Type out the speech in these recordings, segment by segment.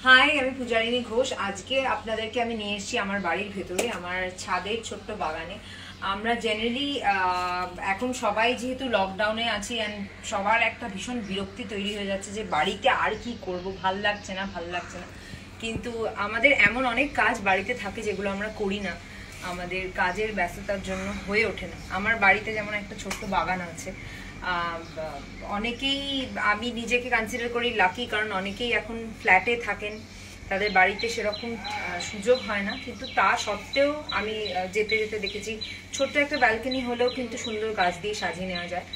High, আমি পূজারিনী ঘোষ। আজকে আপনাদেরকে আমি নিয়ে এসেছি আমার বাড়ির ভেতরে, আমার ছাদের ছোট্ট বাগানে। আমরা জেনারেলি এখন সবাই যেহেতু লকডাউনে আছি অ্যান্ড সবার একটা ভীষণ বিরক্তি তৈরি হয়ে যাচ্ছে যে বাড়িতে আর কি করব, ভাল লাগছে না। কিন্তু আমাদের এমন অনেক কাজ বাড়িতে থাকে যেগুলো আমরা করি না, আমাদের কাজের ব্যস্ততার জন্য হয়ে ওঠে না। আমার বাড়িতে যেমন একটা ছোট্ট বাগান আছে। অনেকেই, আমি নিজেকে কনসিডার করি লাকি, কারণ অনেকেই এখন ফ্ল্যাটে থাকেন, তাদের বাড়িতে সেরকম সুযোগ হয় না। কিন্তু তা সত্ত্বেও আমি যেতে যেতে দেখেছি ছোট্ট একটা ব্যালকনি হলেও কিন্তু সুন্দর গাছ দিয়ে সাজিয়ে নেওয়া যায়।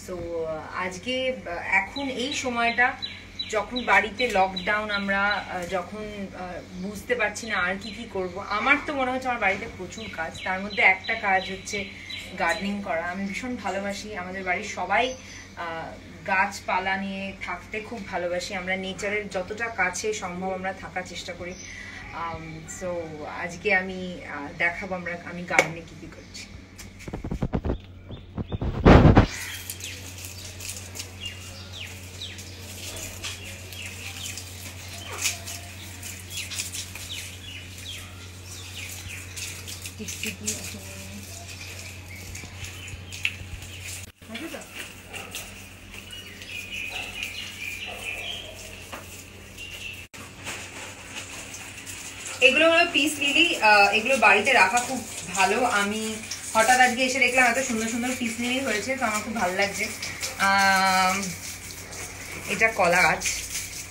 সো আজকে এখন এই সময়টা যখন বাড়িতে লকডাউন, আমরা যখন বুঝতে পারছি না আর কি করব, আমার তো মনে হচ্ছে আমার বাড়িতে প্রচুর কাজ। তার মধ্যে একটা কাজ হচ্ছে গার্ডেনিং করা। আমি ভীষণ ভালোবাসি, আমাদের বাড়ির সবাই গাছপালা নিয়ে থাকতে খুব ভালোবাসি। আমরা নেচারের যতটা কাছে সম্ভব আমরা থাকার চেষ্টা করি। সো আজকে আমি দেখাবো আমি গার্ডেনে কি কি করছি। এগুলো হলো পিস লিলি। এগুলো বাড়িতে রাখা খুব ভালো। আমি হঠাৎ আজকে এসে দেখলাম এত সুন্দর সুন্দর পিস লিলি হয়েছে, তো আমার খুব ভালো লাগছে। এটা কলা গাছ,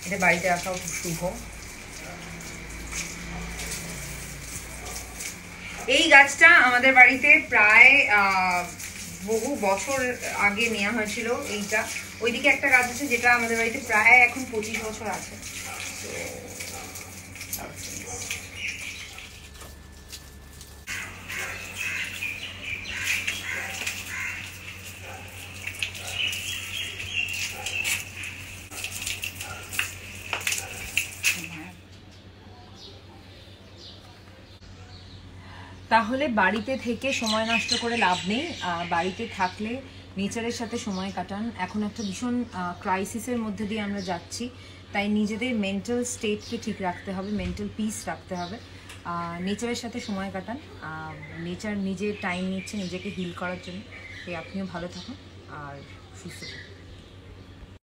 এটা বাড়িতে রাখাও খুব শুভ। এই গাছটা আমাদের বাড়িতে প্রায় বহু বছর আগে নেওয়া হয়েছিল। এইটা ওইদিকে একটা গাছ আছে যেটা আমাদের বাড়িতে প্রায় এখন 25 বছর আছে। তাহলে বাড়িতে থেকে সময় নষ্ট করে লাভ নেই। বাড়িতে থাকলে নেচারের সাথে সময় কাটান। এখন একটা ভীষণ ক্রাইসিসের মধ্যে দিয়ে আমরা যাচ্ছি, তাই নিজেদের মেন্টাল স্টেটকে ঠিক রাখতে হবে, মেন্টাল পিস রাখতে হবে। নেচারের সাথে সময় কাটান। নেচার নিজে টাইম নিচ্ছে নিজেকে হিল করার জন্য। তাই আপনিও ভালো থাকুন আর সুস্থ থাকুন।